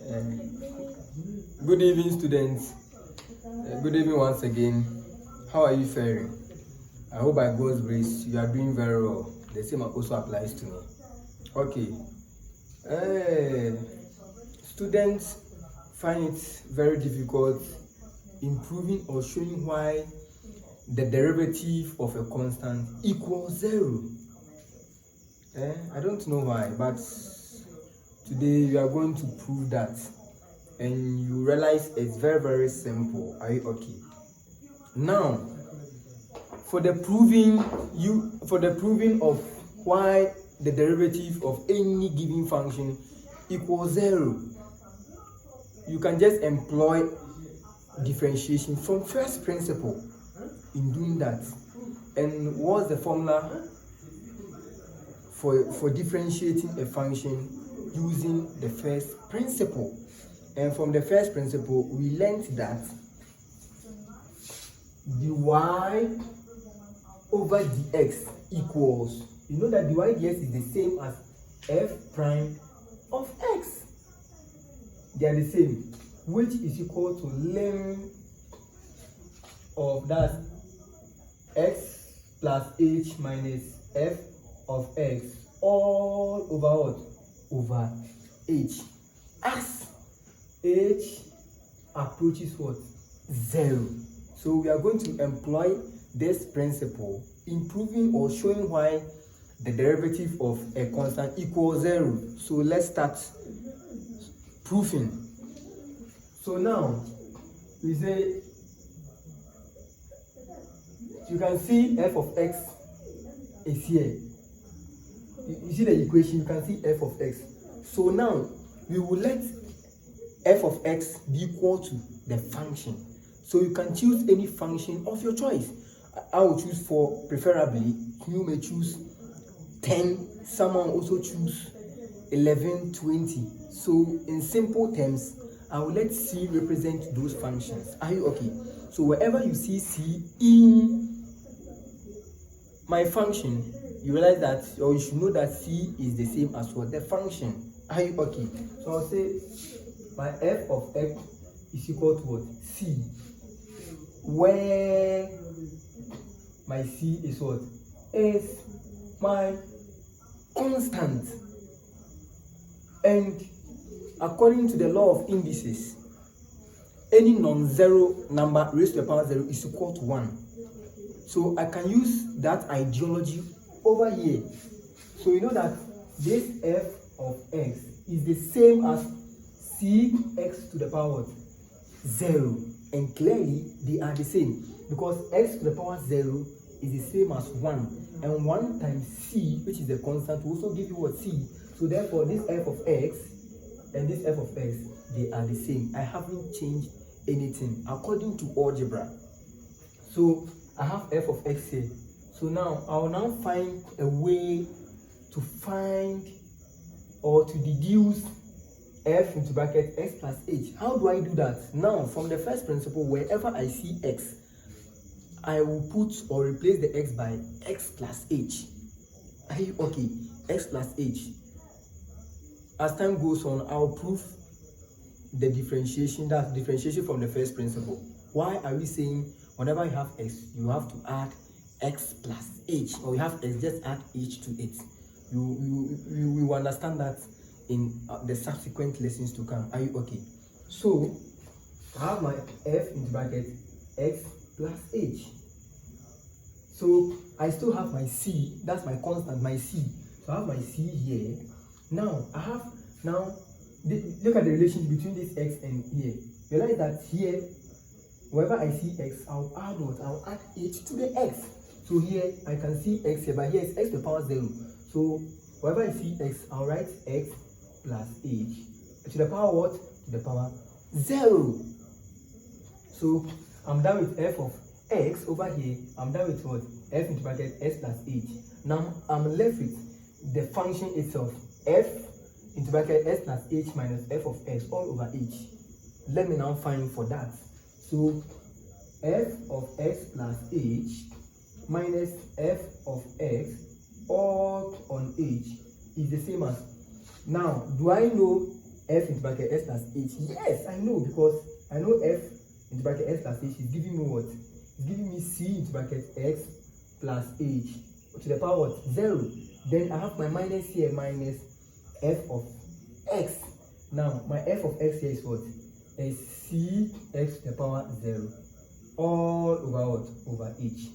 Uh, Good evening, students. Good evening once again. How are you faring? I hope by God's grace you are doing very well. The same also applies to me. Okay. Students find it very difficult improving or showing why the derivative of a constant equals 0. I don't know why, but today we are going to prove that, and you realize it's very simple. Are you okay? Now, for the proving of why the derivative of any given function equals 0, you can just employ differentiation from first principle in doing that. And what's the formula for differentiating a function using the first principle? And from the first principle, we learned that dy over dx equals, you know that dy dx is the same as f prime of x. They are the same, which is equal to lim of that x plus h minus f of x all over what? Over h. As h approaches what? 0. So we are going to employ this principle in proving or showing why the derivative of a constant equals 0. So let's start proving. So now we say you can see f of x is here. You see the equation, you can see f of x. So now we will let f of x be equal to the function. So you can choose any function of your choice. I will choose 4 preferably. You may choose 10. Someone also choose 11, 20. So in simple terms, I will let C represent those functions. Are you okay? So wherever you see C in my function, you realize that, or you should know that C is the same as what? The function. Are you okay? So I'll say my f of x is equal to what? C. Where my C is what? Is my constant. And according to the law of indices, any non-zero number raised to the power 0 is equal to 1. So I can use that ideology over here. So you know that this f of x is the same as cx to the power 0. And clearly they are the same, because x to the power 0 is the same as 1. And 1 times c, which is the constant, will also give you what? C. So therefore this f of x and this f of x, they are the same. I haven't changed anything according to algebra. So I have f of x here. So now I will now find a way to find or to deduce f into bracket x plus h. How do I do that? Now from the first principle, wherever I see x, I will put or replace the x by x plus h. Are you okay? X plus h. As time goes on, I'll prove the differentiation, that's differentiation from the first principle. Why are we saying whenever you have x, you have to add x plus h, or you have x, just add h to it? You will understand that in the subsequent lessons to come. Are you okay? So I have my f into bracket x plus h. So I still have my c, that's my constant, my c. So I have my c here. Now I have look at the relationship between this x and here. Realize that here, wherever I see x, I'll add what? I'll add h to the x. So here I can see x here, but here is x to the power 0. So wherever I see x, I'll write x plus h to the power what? To the power 0. So I'm done with f of x over here. I'm done with what? F into bracket x plus h. Now I'm left with the function itself, f into bracket s plus h minus f of x all over h. Let me now find for that. So f of x plus h minus f of x all on h is the same as, now do I know f into bracket s plus h. Yes, I know, because I know f into bracket s plus h is giving me what? It's giving me c into bracket x plus h to the power what? 0. Then I have my minus here, minus f of x. Now my f of x here is what? Is c x to the power 0 all over what? Over h,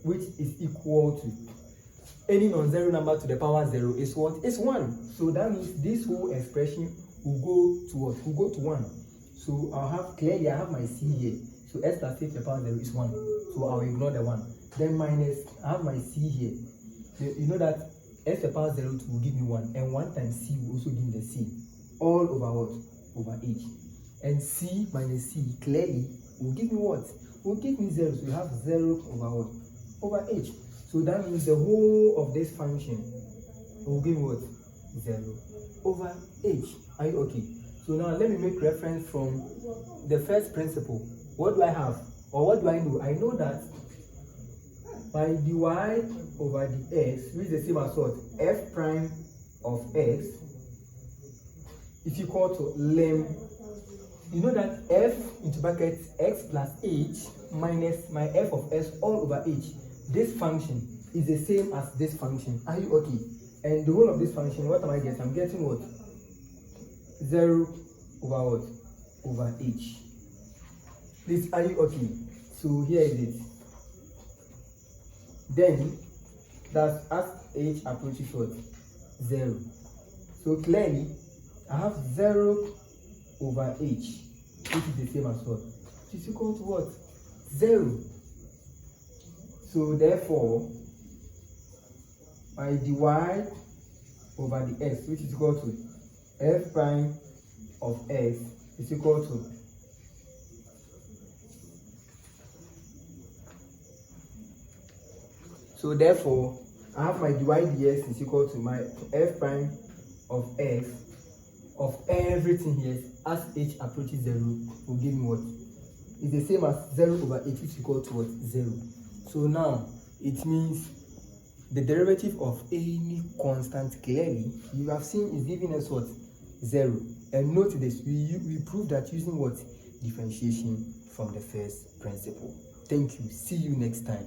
which is equal to any non-zero number to the power 0 is what? Is 1. So that means this whole expression will go to what? Will go to 1. So I'll have, clearly I have my c here. So s plus h to the power 0 is 1. So I'll ignore the 1. Then minus, I have my c here. You know that s to the power 0 will give me 1. And 1 times c will also give me the c. All over what? Over h. And c minus c clearly will give me what? Will give me 0. So you have 0 over what? Over h. So that means the whole of this function will give what? 0 over h. Are you okay? So now let me make reference from the first principle. What do I have? Or what do I know? I know that my dy over dx, which is the same as what? F prime of x is equal to lim. You know that f into bracket x plus h minus my f of s all over h. This function is the same as this function. Are you okay? And the whole of this function, what am I getting? I'm getting what? 0 over what? Over h. Please, are you okay? So here is it. Then that's as h approaches what? 0. So clearly I have 0 over h, which is the same as what? Which is equal to what? 0. So therefore my dy over the x, which is equal to f prime of x, is equal to so therefore I have my dy dx is equal to my f prime of x of everything here as h approaches 0 will give me what? It's the same as 0 over h, which is equal to what? 0. So now it means the derivative of any constant clearly you have seen is giving us what? 0. And note this, we prove that using what? Differentiation from the first principle. Thank you. See you next time.